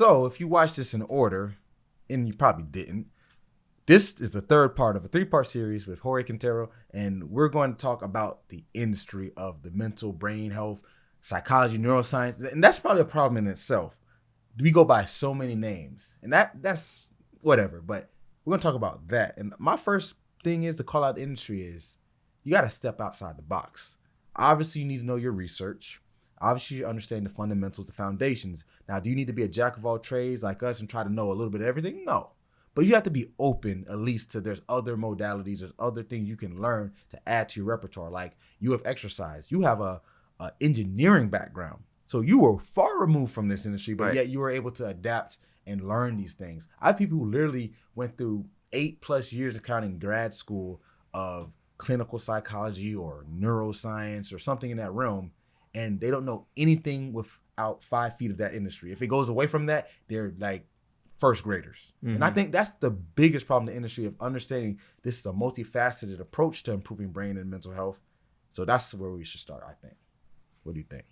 So if you watch this in order, and you probably didn't, this is the third part of a 3-part series with Jorge Quintero, and we're going to talk about the industry of the mental brain health, psychology, neuroscience, and that's probably a problem in itself. We go by so many names, and that's whatever, but we're going to talk about that. And my first thing is to call out the industry is you got to step outside the box. Obviously, you need to know your research. Obviously, you understand the fundamentals, the foundations. Now, do you need to be a jack of all trades like us and try to know a little bit of everything? No. But you have to be open at least to there's other modalities, there's other things you can learn to add to your repertoire. Like you have exercise. You have a engineering background. So you were far removed from this industry, but yet you were able to adapt and learn these things. I have people who literally went through 8+ years of counting grad school of clinical psychology or neuroscience or something in that realm, and they don't know anything without 5 feet of that industry. If it goes away from that, they're like first graders. Mm-hmm. And I think that's the biggest problem in the industry of understanding this is a multifaceted approach to improving brain and mental health. So that's where we should start, I think. What do you think?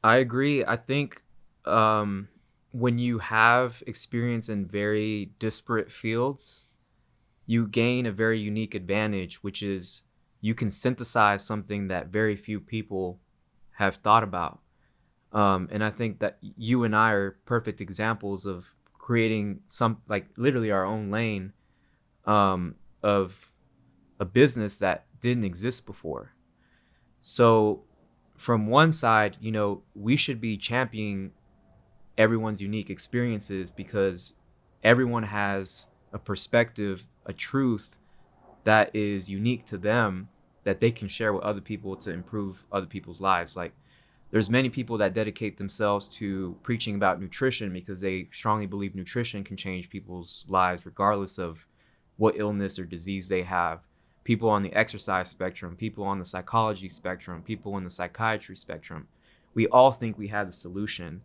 I agree. I think when you have experience in very disparate fields, you gain a very unique advantage, which is you can synthesize something that very few people have thought about. And I think that you and I are perfect examples of creating some, like literally our own lane of a business that didn't exist before. So from one side, you know, we should be championing everyone's unique experiences because everyone has a perspective, a truth that is unique to them that they can share with other people to improve other people's lives. Like there's many people that dedicate themselves to preaching about nutrition because they strongly believe nutrition can change people's lives regardless of what illness or disease they have. People on the exercise spectrum, people on the psychology spectrum, people in the psychiatry spectrum. We all think we have the solution.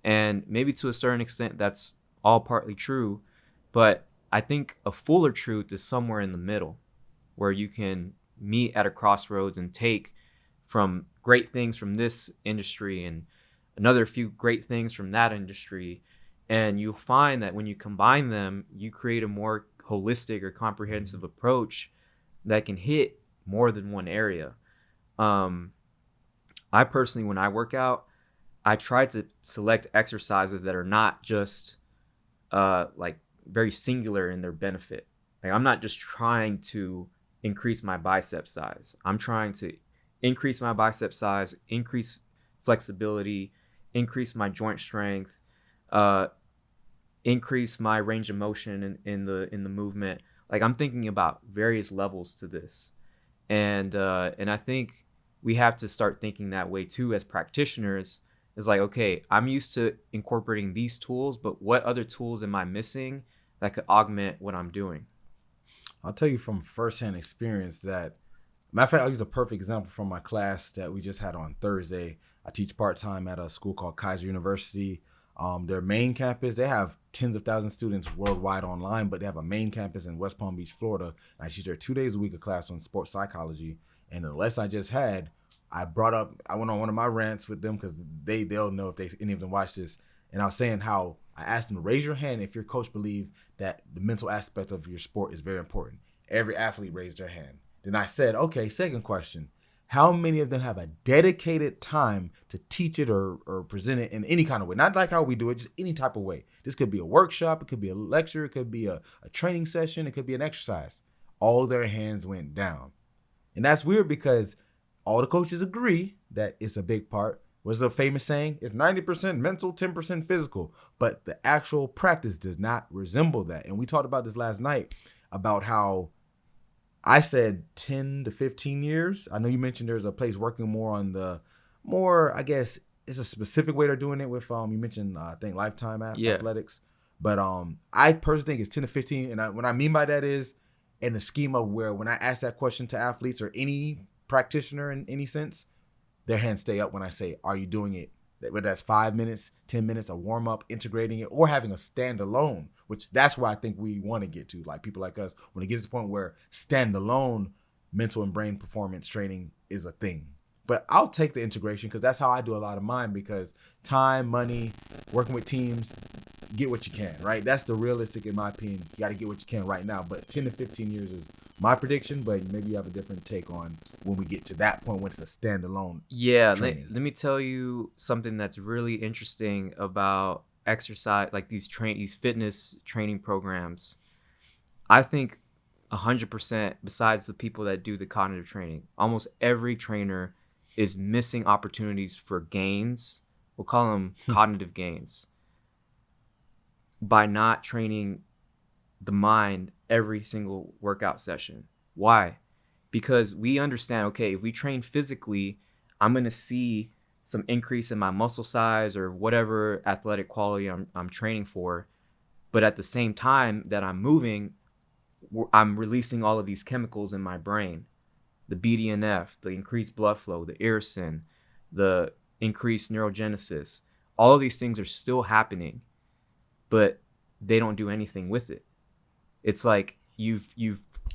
And maybe to a certain extent, that's all partly true. But I think a fuller truth is somewhere in the middle where you can meet at a crossroads and take from great things from this industry and another few great things from that industry. And you'll find that when you combine them, you create a more holistic or comprehensive approach that can hit more than one area. I personally, when I work out, I try to select exercises that are not just like very singular in their benefit. Like I'm not just trying to increase my bicep size. I'm trying to increase my bicep size, increase flexibility, increase my joint strength, increase my range of motion in the movement. Like I'm thinking about various levels to this, and I think we have to start thinking that way too as practitioners. It's like, okay, I'm used to incorporating these tools, but what other tools am I missing that could augment what I'm doing? I'll tell you from firsthand experience that, matter of fact, I'll use a perfect example from my class that we just had on Thursday. I teach part-time at a school called Kaiser University. Their main campus, they have tens of thousands of students worldwide online, but they have a main campus in West Palm Beach, Florida. And I teach there 2 days a week, a class on sports psychology. And the lesson I just had, I went on one of my rants with them because they'll know if any of them watch this. And I was saying how I asked them to raise your hand if your coach believed that the mental aspect of your sport is very important. Every athlete raised their hand. Then I said, okay, second question. How many of them have a dedicated time to teach it or present it in any kind of way? Not like how we do it, just any type of way. This could be a workshop. It could be a lecture. It could be a training session. It could be an exercise. All their hands went down. And that's weird because all the coaches agree that it's a big part. What's the famous saying? It's 90% mental, 10% physical. But the actual practice does not resemble that. And we talked about this last night about how I said 10 to 15 years. I know you mentioned there's a place working more, I guess, it's a specific way they're doing it with, you mentioned, I think, Lifetime Athletics. But I personally think it's 10 to 15. And what I mean by that is in the scheme of where when I ask that question to athletes or any practitioner in any sense, their hands stay up when I say, are you doing it? Whether that's 5 minutes, 10 minutes, a warm up, integrating it, or having a standalone, which that's where I think we want to get to. Like people like us, when it gets to the point where standalone mental and brain performance training is a thing. But I'll take the integration because that's how I do a lot of mine, because time, money, working with teams, get what you can, right? That's the realistic, in my opinion. You got to get what you can right now. But 10 to 15 years is my prediction, but maybe you have a different take on when we get to that point when it's a standalone training. Let me tell you something that's really interesting about exercise, like these fitness training programs. I think 100%, besides the people that do the cognitive training, almost every trainer is missing opportunities for gains. We'll call them cognitive gains, by not training the mind every single workout session. Why? Because we understand, okay, if we train physically, I'm going to see some increase in my muscle size or whatever athletic quality I'm training for. But at the same time that I'm moving, I'm releasing all of these chemicals in my brain. The BDNF, the increased blood flow, the irisin, the increased neurogenesis. All of these things are still happening, but they don't do anything with it. It's like you've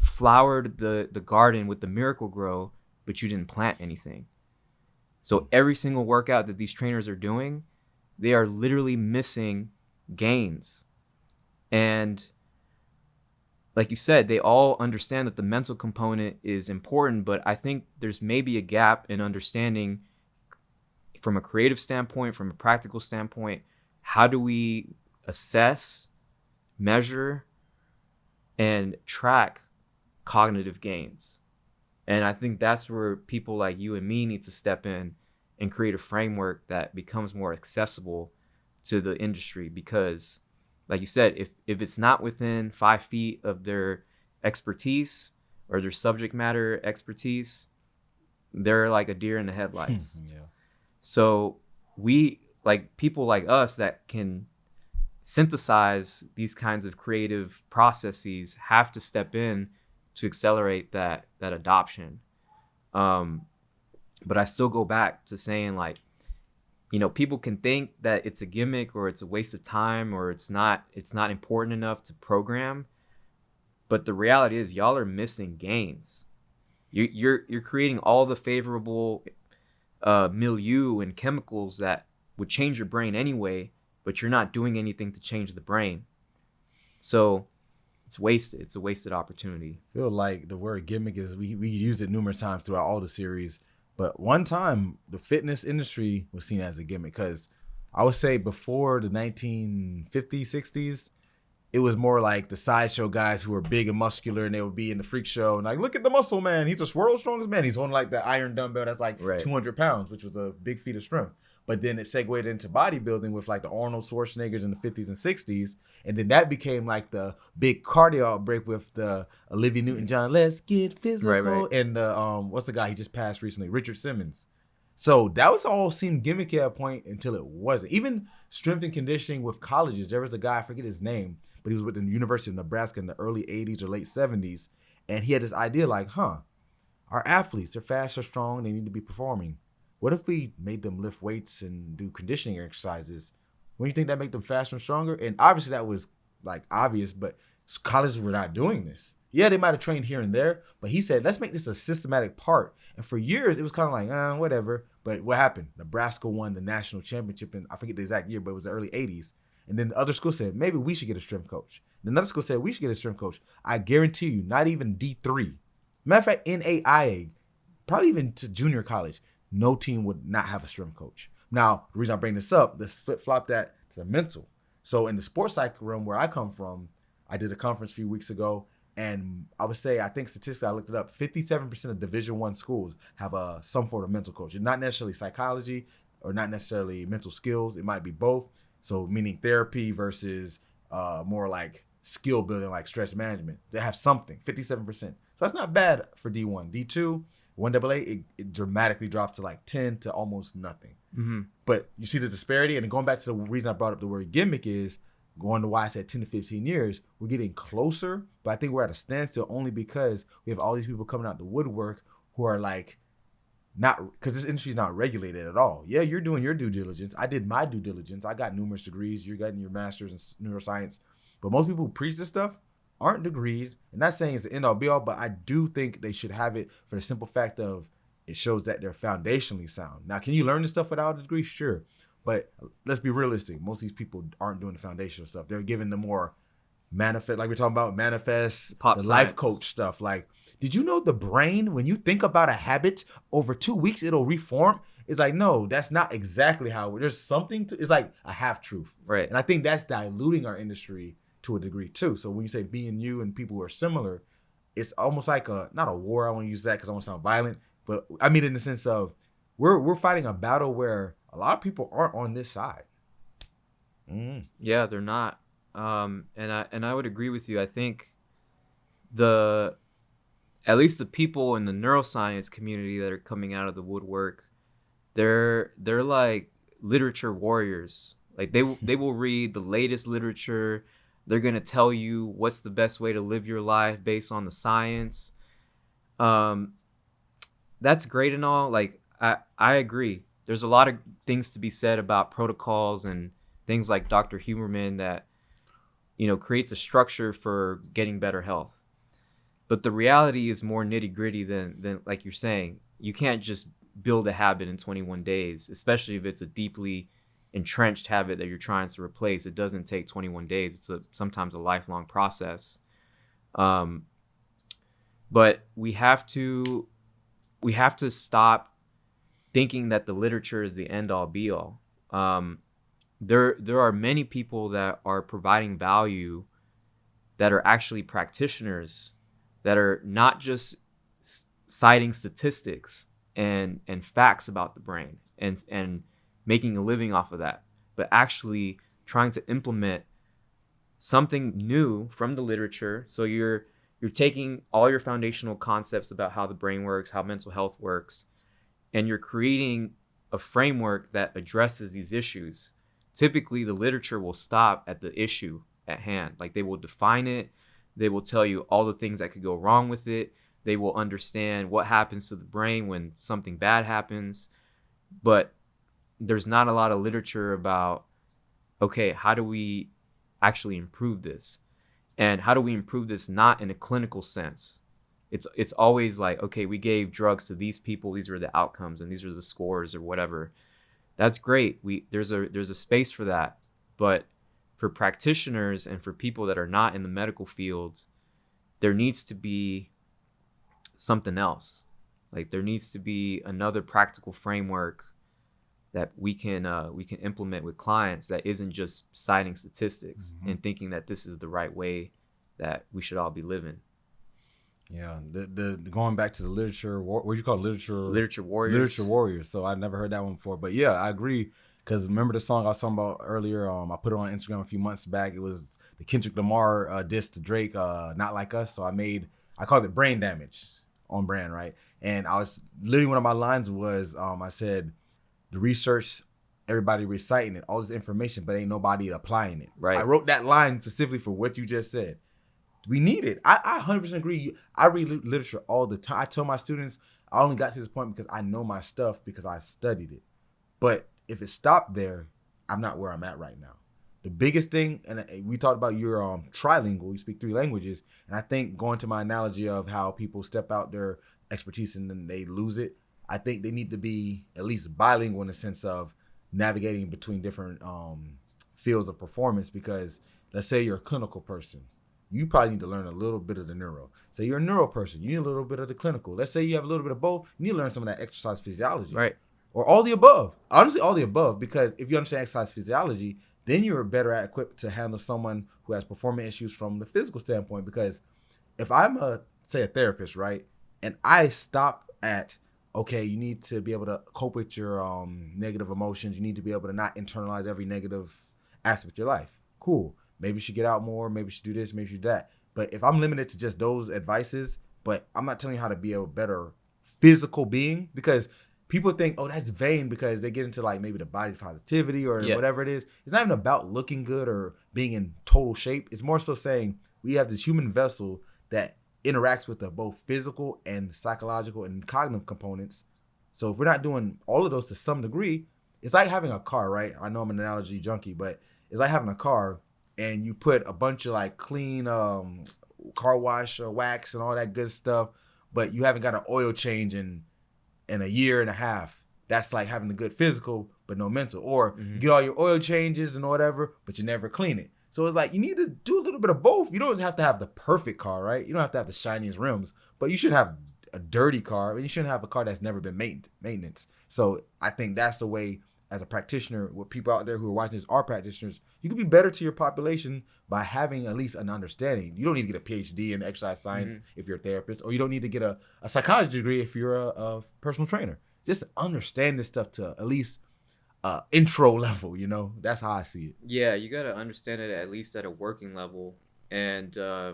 flowered the garden with the Miracle Grow, but you didn't plant anything. So every single workout that these trainers are doing, they are literally missing gains. And like you said, they all understand that the mental component is important, but I think there's maybe a gap in understanding from a creative standpoint, from a practical standpoint, how do we assess, measure, and track cognitive gains? And I think that's where people like you and me need to step in and create a framework that becomes more accessible to the industry, because like you said, if it's not within 5 feet of their expertise or their subject matter expertise, they're like a deer in the headlights. Yeah. So we, like people like us that can synthesize these kinds of creative processes, have to step in to accelerate that adoption. But I still go back to saying, like, you know, people can think that it's a gimmick or it's a waste of time or it's not important enough to program. But the reality is y'all are missing gains. You're creating all the favorable milieu and chemicals that would change your brain anyway, but you're not doing anything to change the brain. So it's wasted. It's a wasted opportunity. I feel like the word gimmick is, we used it numerous times throughout all the series. But one time, the fitness industry was seen as a gimmick, because I would say before the 1950s, 60s, it was more like the sideshow guys who were big and muscular, and they would be in the freak show and like, look at the muscle man. He's the world's strongest man. He's holding like the iron dumbbell that's like 200 pounds, which was a big feat of strength. But then it segued into bodybuilding with like the Arnold Schwarzeneggers in the 50s and 60s. And then that became like the big cardio outbreak with the Olivia Newton-John, let's get physical. Right. And what's the guy he just passed recently? Richard Simmons. So that was all seemed gimmicky at a point until it wasn't. Even strength and conditioning with colleges. There was a guy, I forget his name, but he was with the University of Nebraska in the early 80s or late 70s. And he had this idea like, our athletes, they're fast, they're strong, they need to be performing. What if we made them lift weights and do conditioning exercises? When you think that make them faster and stronger? And obviously that was like obvious, but colleges were not doing this. Yeah, they might have trained here and there, but he said, let's make this a systematic part. And for years, it was kind of like, whatever. But what happened? Nebraska won the national championship in, I forget the exact year, but it was the early 80s. And then the other school said, maybe we should get a strength coach. And another school said, we should get a strength coach. I guarantee you, not even D3. Matter of fact, NAIA, probably even to junior college, no team would not have a strength coach. Now, the reason I bring this up, let's flip-flop that to the mental. So in the sports psych realm where I come from, I did a conference a few weeks ago, and I would say, I think statistically, I looked it up, 57% of Division I schools have some form of mental coach. Not necessarily psychology or not necessarily mental skills. It might be both. So meaning therapy versus more like skill building, like stress management. They have something, 57%. So that's not bad for D1. D2, 1AA, it dramatically drops to like 10 to almost nothing. Mm-hmm. But you see the disparity, and going back to the reason I brought up the word gimmick is, going to why I said 10 to 15 years, we're getting closer, but I think we're at a standstill only because we have all these people coming out the woodwork who are like, not, because this industry is not regulated at all. Yeah, you're doing your due diligence. I did my due diligence. I got numerous degrees. You're getting your master's in neuroscience. But most people who preach this stuff aren't degreed. And not saying it's the end all be all, but I do think they should have it for the simple fact of it shows that they're foundationally sound. Now, can you learn this stuff without a degree? Sure. But let's be realistic. Most of these people aren't doing the foundational stuff. They're giving the more manifest, like we're talking about, manifest, Pop the science. life coach stuff. Like, did you know the brain, when you think about a habit, over 2 weeks, it'll reform? It's like, no, that's not exactly how. There's something to, it's like a half truth. Right. And I think that's diluting our industry to a degree too. So when you say being you and people who are similar, it's almost like not a war. I want to use that because I want to sound violent, but I mean in the sense of we're fighting a battle where a lot of people aren't on this side. Yeah, they're not. And I would agree with you. I think at least the people in the neuroscience community that are coming out of the woodwork, they're like literature warriors. Like they will read the latest literature. They're going to tell you what's the best way to live your life based on the science. That's great and all. Like I agree. There's a lot of things to be said about protocols and things like Dr. Huberman that, creates a structure for getting better health. But the reality is more nitty-gritty than like you're saying. You can't just build a habit in 21 days, especially if it's a deeply entrenched habit that you're trying to replace. It doesn't take 21 days. It's sometimes a lifelong process. But we have to stop thinking that the literature is the end all be all. There are many people that are providing value that are actually practitioners that are not just citing statistics and facts about the brain and making a living off of that, but actually trying to implement something new from the literature. So you're taking all your foundational concepts about how the brain works, how mental health works, and you're creating a framework that addresses these issues. Typically, the literature will stop at the issue at hand. Like they will define it. They will tell you all the things that could go wrong with it. They will understand what happens to the brain when something bad happens. But there's not a lot of literature about, okay, how do we actually improve this? And how do we improve this not in a clinical sense? It's always like, okay, we gave drugs to these people. These are the outcomes and these are the scores or whatever. That's great. There's a space for that. But for practitioners and for people that are not in the medical fields, there needs to be something else. Like there needs to be another practical framework that we can implement with clients that isn't just citing statistics and thinking that this is the right way that we should all be living. Yeah, the going back to the literature, what do you call it? Literature warriors. Literature warriors. So I never heard that one before, but yeah, I agree. Because remember the song I was talking about earlier? I put it on Instagram a few months back. It was the Kendrick Lamar diss to Drake, "Not Like Us." So I called it "Brain Damage" on brand, right? And I was literally, one of my lines was, I said, the research, everybody reciting it, all this information, but ain't nobody applying it. Right. I wrote that line specifically for what you just said. We need it. I 100% agree. I read literature all the time. I tell my students, I only got to this point because I know my stuff because I studied it. But if it stopped there, I'm not where I'm at right now. The biggest thing, and we talked about your trilingual, you speak 3 languages, and I think going to my analogy of how people step out their expertise and then they lose it, I think they need to be at least bilingual in the sense of navigating between different fields of performance. Because let's say you're a clinical person, you probably need to learn a little bit of the neuro. Say you're a neuro person, you need a little bit of the clinical. Let's say you have a little bit of both, you need to learn some of that exercise physiology. Right. Or all the above. Honestly, all the above, because if you understand exercise physiology, then you're better equipped to handle someone who has performance issues from the physical standpoint. Because if I'm a therapist, right, and I stop at, okay, you need to be able to cope with your negative emotions, you need to be able to not internalize every negative aspect of your life. Cool. Maybe you should get out more, maybe you should do this, maybe you should do that. But if I'm limited to just those advices, but I'm not telling you how to be a better physical being, because people think, oh, that's vain, because they get into like maybe the body positivity or whatever it is. It's not even about looking good or being in total shape. It's more so saying we have this human vessel that interacts with the both physical and psychological and cognitive components. So if we're not doing all of those to some degree, it's like having a car, right? I know I'm an analogy junkie, but it's like having a car and you put a bunch of like clean car wash wax and all that good stuff, but you haven't got an oil change in in a year and a half. That's like having a good physical, but no mental. Or Mhm. you get all your oil changes and whatever, but you never clean it. So it's like you need to do a little bit of both. You don't have to have the perfect car, right? You don't have to have the shiniest rims, but you shouldn't have a dirty car. And you shouldn't have a car that's never been maintenance. So I think that's the way, as a practitioner, with people out there who are watching this are practitioners, you can be better to your population by having at least an understanding. You don't need to get a PhD in exercise science if you're a therapist, or you don't need to get a psychology degree if you're a personal trainer. Just understand this stuff to at least intro level, That's how I see it. Yeah, you got to understand it at least at a working level. And I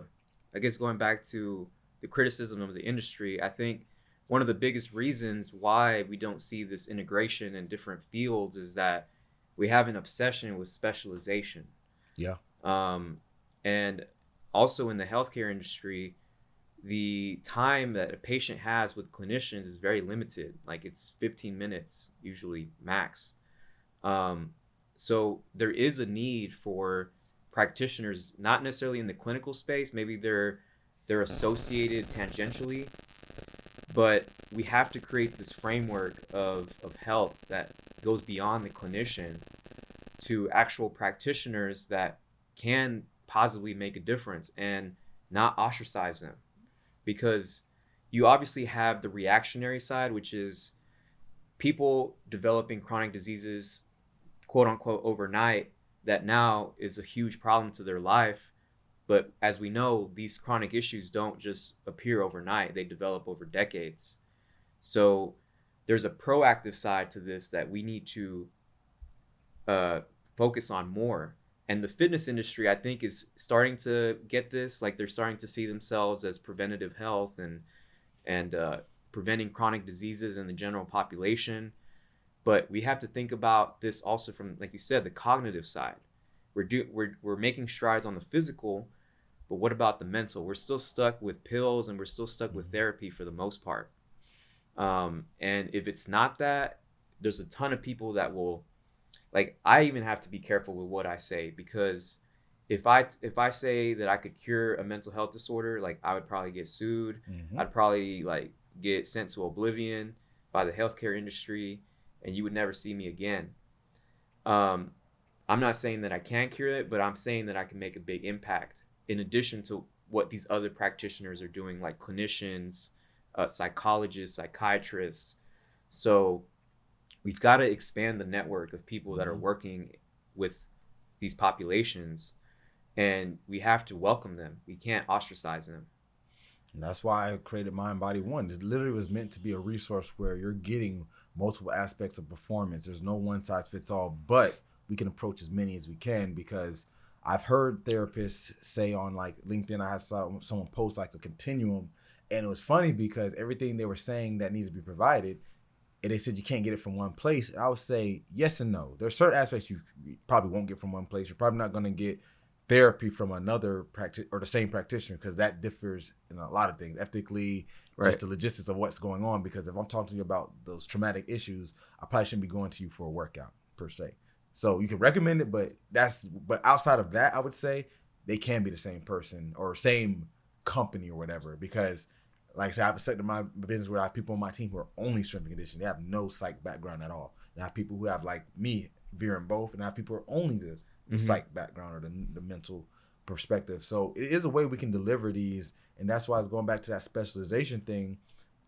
guess going back to the criticism of the industry, I think one of the biggest reasons why we don't see this integration in different fields is that we have an obsession with specialization. Yeah. And also in the healthcare industry, the time that a patient has with clinicians is very limited. Like it's 15 minutes, usually max. So there is a need for practitioners, not necessarily in the clinical space. Maybe they're associated tangentially, but we have to create this framework of health that goes beyond the clinician to actual practitioners that can positively make a difference and not ostracize them. Because you obviously have the reactionary side, which is people developing chronic diseases, quote unquote, overnight, that now is a huge problem to their life. But as we know, these chronic issues don't just appear overnight, they develop over decades. So there's a proactive side to this that we need to focus on more. And the fitness industry, I think, is starting to get this. Like they're starting to see themselves as preventative health and preventing chronic diseases in the general population. But we have to think about this also from, like you said, the cognitive side. We're making strides on the physical, but what about the mental? We're still stuck with pills and we're still stuck with therapy for the most part. And if it's not that, there's a ton of people that will, like, I even have to be careful with what I say, because if I say that I could cure a mental health disorder, like I would probably get sued. I'd probably like get sent to oblivion by the healthcare industry, and you would never see me again. I'm not saying that I can't cure it, but I'm saying that I can make a big impact in addition to what these other practitioners are doing, like clinicians, psychologists, psychiatrists. So we've got to expand the network of people that are working with these populations, and we have to welcome them. We can't ostracize them. And that's why I created Mind Body One. It literally was meant to be a resource where you're getting multiple aspects of performance. There's no one size fits all, but we can approach as many as we can, because I've heard therapists say on like LinkedIn, I saw someone post like a continuum, and it was funny because everything they were saying that needs to be provided, and they said you can't get it from one place. And I would say yes and no. There's certain aspects you probably won't get from one place. You're probably not going to get therapy from another practice or the same practitioner, because that differs in a lot of things, ethically, just the logistics of what's going on. Because if I'm talking to you about those traumatic issues, I probably shouldn't be going to you for a workout per se. So you can recommend it, but outside of that, I would say they can be the same person or same company or whatever. Because like I said, I've accepted my business where I have people on my team who are only strength and conditioning. They have no psych background at all. And I have people who have, like me, veering both, and I have people who are only the psych background or the mental perspective. So it is a way we can deliver these, and that's why I was going back to that specialization thing.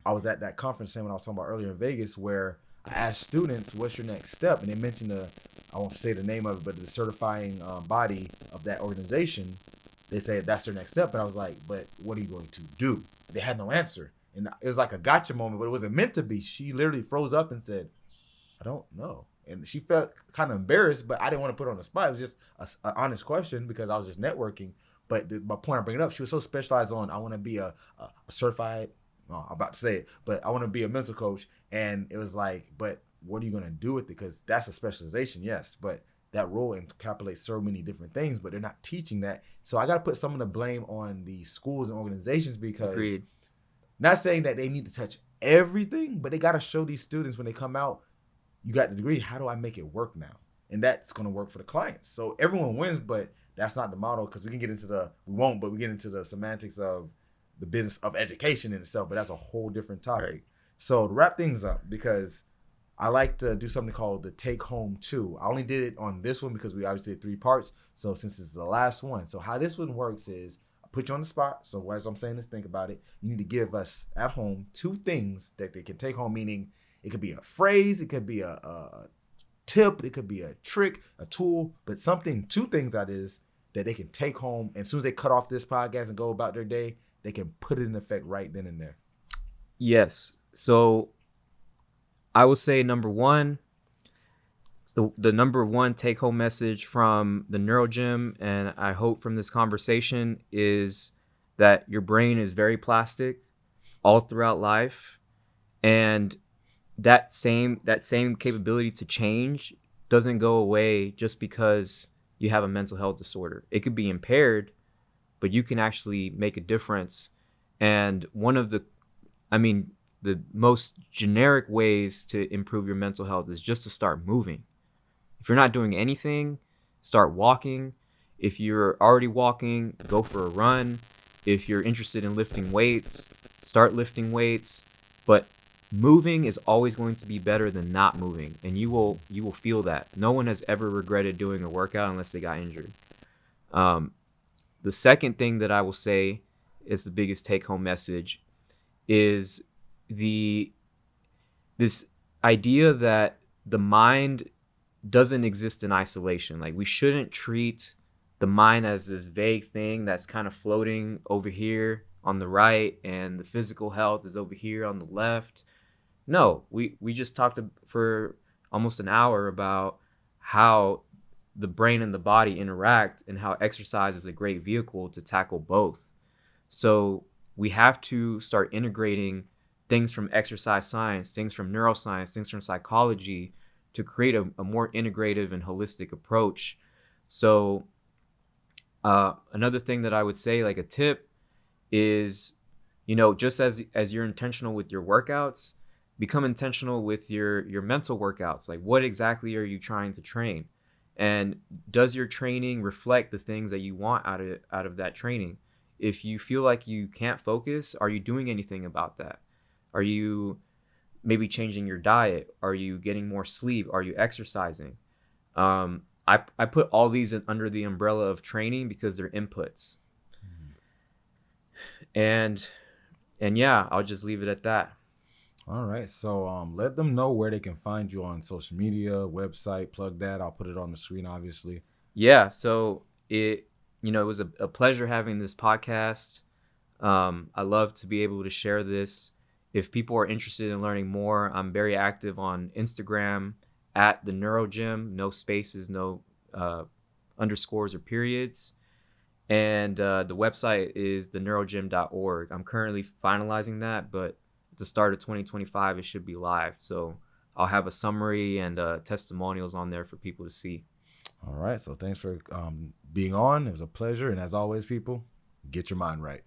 I was at that conference when I was talking about earlier in Vegas, where I asked students, what's your next step? And they mentioned I won't say the name of it, but the certifying body of that organization. They said that's their next step. And I was like, but what are you going to do? They had no answer. And it was like a gotcha moment, but it wasn't meant to be. She literally froze up and said, I don't know. And she felt kind of embarrassed, but I didn't want to put her on the spot. It was just an honest question because I was just networking. But my point I bring it up, she was so specialized on, I want to be a certified, I'm about to say it, but I want to be a mental coach. And it was like, but what are you going to do with it? Because that's a specialization, yes. But that role encapsulates so many different things, but they're not teaching that. So I got to put some of the blame on the schools and organizations, because Agreed. Not saying that they need to touch everything, but they got to show these students when they come out, you got the degree, how do I make it work now? And that's going to work for the clients. So everyone wins, but that's not the model, because we get into the semantics of the business of education in itself, but that's a whole different topic. Right. So to wrap things up, because I like to do something called the take home 2. I only did it on this one because we obviously did 3 parts. So since this is the last one, so how this one works is I put you on the spot. So as I'm saying this, think about it. You need to give us at home 2 things that they can take home, meaning it could be a phrase, it could be a tip, it could be a trick, a tool, but something, 2 things that is that they can take home. And as soon as they cut off this podcast and go about their day, they can put it in effect right then and there. Yes. So I would say number one, the number one take home message from the NeuroGym, and I hope from this conversation, is that your brain is very plastic all throughout life. And that same capability to change doesn't go away just because you have a mental health disorder. It could be impaired, but you can actually make a difference. And one of the most generic ways to improve your mental health is just to start moving. If you're not doing anything, start walking. If you're already walking, go for a run. If you're interested in lifting weights, start lifting weights. But moving is always going to be better than not moving, and you will feel that. No one has ever regretted doing a workout unless they got injured. The second thing that I will say is the biggest take-home message is this idea that the mind doesn't exist in isolation. Like, we shouldn't treat the mind as this vague thing that's kind of floating over here on the right, and the physical health is over here on the left. No, we just talked for almost an hour about how the brain and the body interact and how exercise is a great vehicle to tackle both. So we have to start integrating things from exercise science, things from neuroscience, things from psychology to create a more integrative and holistic approach. So another thing that I would say, like a tip, is, just as you're intentional with your workouts, become intentional with your mental workouts. Like, what exactly are you trying to train? And does your training reflect the things that you want out of that training? If you feel like you can't focus, are you doing anything about that? Are you maybe changing your diet? Are you getting more sleep? Are you exercising? I put all these under the umbrella of training because they're inputs. And yeah, I'll just leave it at that. All right. So let them know where they can find you on social media, website, plug that. I'll put it on the screen, obviously. Yeah. So it was a pleasure having this podcast. I love to be able to share this. If people are interested in learning more, I'm very active on Instagram at the NeuroGym, no spaces, no underscores or periods. And the website is theneurogym.org. I'm currently finalizing that, but at the start of 2025, it should be live. So I'll have a summary and testimonials on there for people to see. All right. So thanks for being on. It was a pleasure. And as always, people, get your mind right.